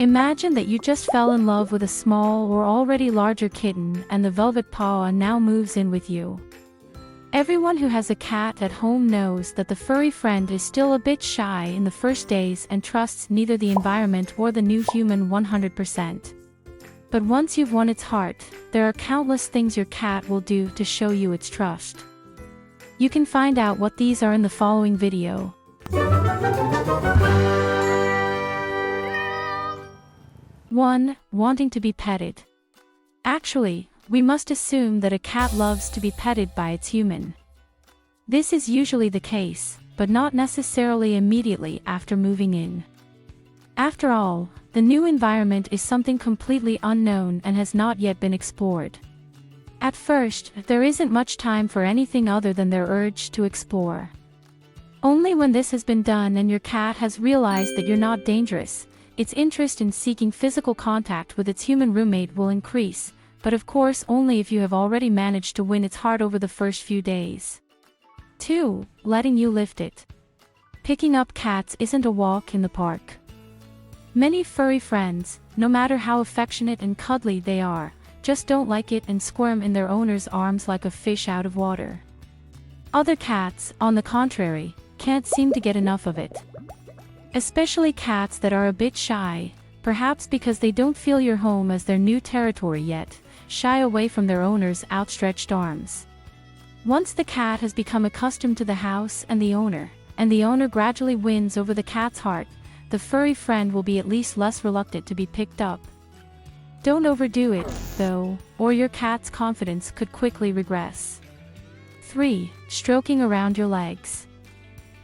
Imagine that you just fell in love with a small or already larger kitten and the velvet paw now moves in with you. Everyone who has a cat at home knows that the furry friend is still a bit shy in the first days and trusts neither the environment or the new human 100%. But once you've won its heart, there are countless things your cat will do to show you its trust. You can find out what these are in the following video. 1. Wanting to be petted. Actually, we must assume that a cat loves to be petted by its human. This is usually the case, but not necessarily immediately after moving in. After all, the new environment is something completely unknown and has not yet been explored. At first, there isn't much time for anything other than their urge to explore. Only when this has been done and your cat has realized that you're not dangerous, its interest in seeking physical contact with its human roommate will increase, but of course only if you have already managed to win its heart over the first few days. 2. Letting you lift it. Picking up cats isn't a walk in the park. Many furry friends, no matter how affectionate and cuddly they are, just don't like it and squirm in their owner's arms like a fish out of water. Other cats, on the contrary, can't seem to get enough of it. Especially cats that are a bit shy, perhaps because they don't feel your home as their new territory yet, shy away from their owner's outstretched arms. Once the cat has become accustomed to the house and the owner gradually wins over the cat's heart, the furry friend will be at least less reluctant to be picked up. Don't overdo it, though, or your cat's confidence could quickly regress. 3. Stroking around your legs.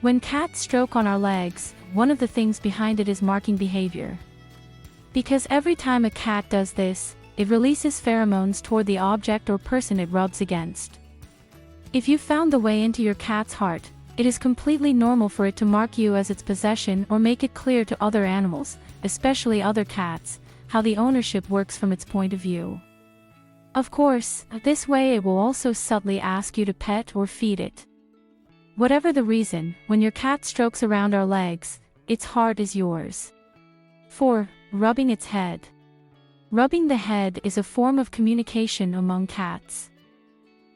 When cats stroke on our legs, one of the things behind it is marking behavior. Because every time a cat does this, it releases pheromones toward the object or person it rubs against. If you found the way into your cat's heart, it is completely normal for it to mark you as its possession or make it clear to other animals, especially other cats, how the ownership works from its point of view. Of course, this way it will also subtly ask you to pet or feed it. Whatever the reason, when your cat strokes around our legs, its heart is yours. 4. Rubbing its head. Rubbing the head is a form of communication among cats.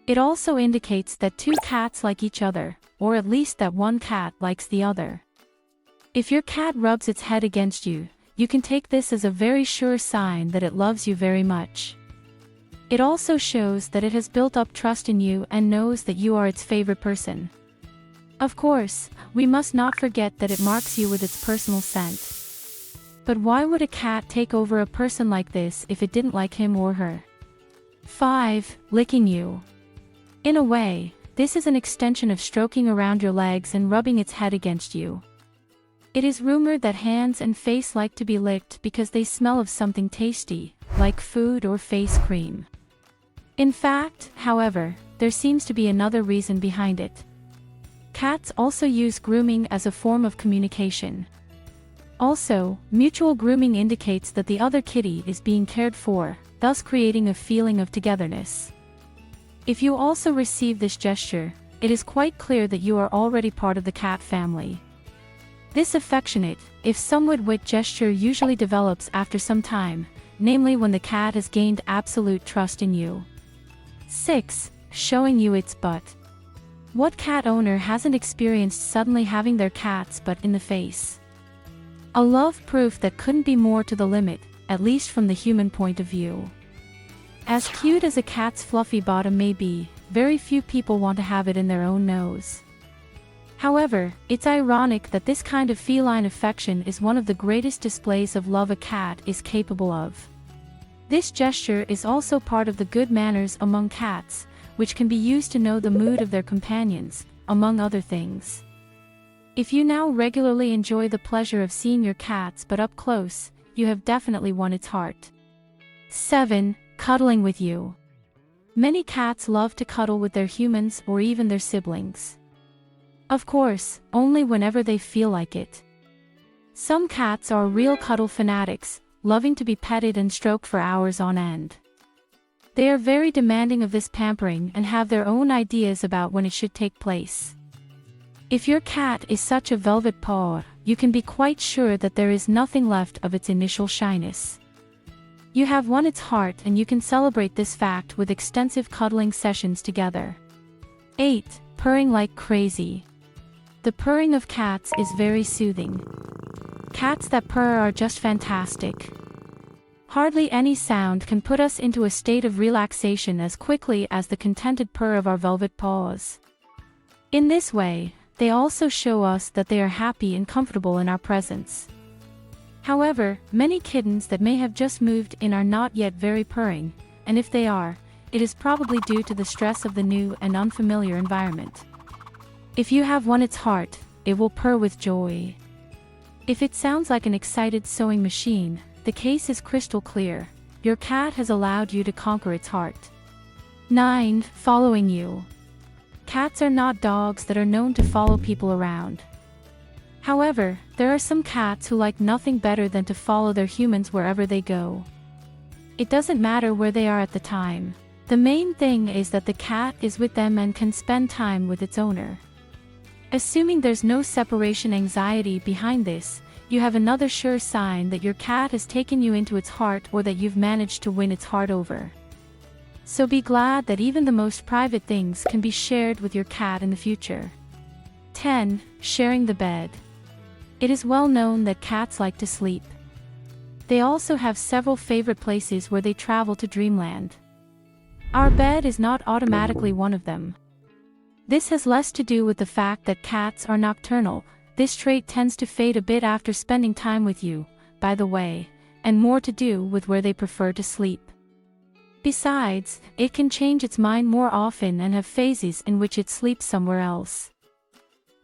It also indicates that two cats like each other, or at least that one cat likes the other. If your cat rubs its head against you, you can take this as a very sure sign that it loves you very much. It also shows that it has built up trust in you and knows that you are its favorite person. Of course, we must not forget that it marks you with its personal scent. But why would a cat take over a person like this if it didn't like him or her? 5. Licking you. In a way, this is an extension of stroking around your legs and rubbing its head against you. It is rumored that hands and face like to be licked because they smell of something tasty, like food or face cream. In fact, however, there seems to be another reason behind it. Cats also use grooming as a form of communication. Also, mutual grooming indicates that the other kitty is being cared for, thus creating a feeling of togetherness. If you also receive this gesture, it is quite clear that you are already part of the cat family. This affectionate, if somewhat wet gesture usually develops after some time, namely when the cat has gained absolute trust in you. 6. Showing you its butt. What cat owner hasn't experienced suddenly having their cat's butt in the face? A love proof that couldn't be more to the limit, at least from the human point of view. As cute as a cat's fluffy bottom may be, very few people want to have it in their own nose. However, it's ironic that this kind of feline affection is one of the greatest displays of love a cat is capable of. This gesture is also part of the good manners among cats, which can be used to know the mood of their companions, among other things. If you now regularly enjoy the pleasure of seeing your cat's butt up close, you have definitely won its heart. 7. Cuddling with you. Many cats love to cuddle with their humans or even their siblings. Of course, only whenever they feel like it. Some cats are real cuddle fanatics, loving to be petted and stroked for hours on end. They are very demanding of this pampering and have their own ideas about when it should take place. If your cat is such a velvet paw, you can be quite sure that there is nothing left of its initial shyness. You have won its heart, and you can celebrate this fact with extensive cuddling sessions together. 8. Purring like crazy. The purring of cats is very soothing. Cats that purr are just fantastic. Hardly any sound can put us into a state of relaxation as quickly as the contented purr of our velvet paws. In this way, they also show us that they are happy and comfortable in our presence. However, many kittens that may have just moved in are not yet very purring, and if they are, it is probably due to the stress of the new and unfamiliar environment. If you have won its heart, it will purr with joy. If it sounds like an excited sewing machine, the case is crystal clear. Your cat has allowed you to conquer its heart. 9. Following you. Cats are not dogs that are known to follow people around. However, there are some cats who like nothing better than to follow their humans wherever they go. It doesn't matter where they are at the time. The main thing is that the cat is with them and can spend time with its owner. Assuming there's no separation anxiety behind this, you have another sure sign that your cat has taken you into its heart, or that you've managed to win its heart over. So be glad that even the most private things can be shared with your cat in the future. 10. Sharing the bed. It is well known that cats like to sleep. They also have several favorite places where they travel to dreamland. Our bed is not automatically one of them. This has less to do with the fact that cats are nocturnal. This trait tends to fade a bit after spending time with you, by the way, and more to do with where they prefer to sleep. Besides, it can change its mind more often and have phases in which it sleeps somewhere else.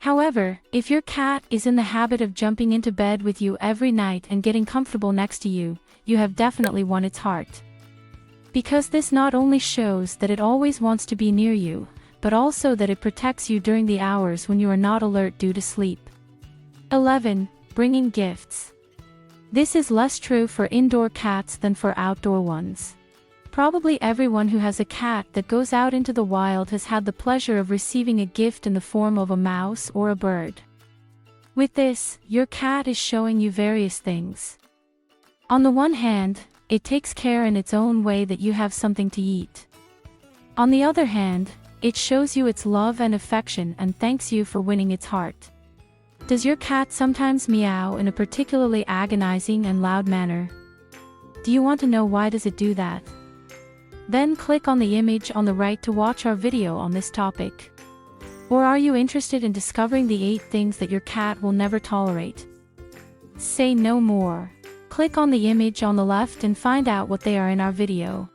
However, if your cat is in the habit of jumping into bed with you every night and getting comfortable next to you, you have definitely won its heart. Because this not only shows that it always wants to be near you, but also that it protects you during the hours when you are not alert due to sleep. 11. Bringing gifts. This is less true for indoor cats than for outdoor ones. Probably everyone who has a cat that goes out into the wild has had the pleasure of receiving a gift in the form of a mouse or a bird. With this, your cat is showing you various things. On the one hand, it takes care in its own way that you have something to eat. On the other hand, it shows you its love and affection and thanks you for winning its heart. Does your cat sometimes meow in a particularly agonizing and loud manner? Do you want to know why does it do that? Then click on the image on the right to watch our video on this topic. Or are you interested in discovering the 8 things that your cat will never tolerate? Say no more. Click on the image on the left and find out what they are in our video.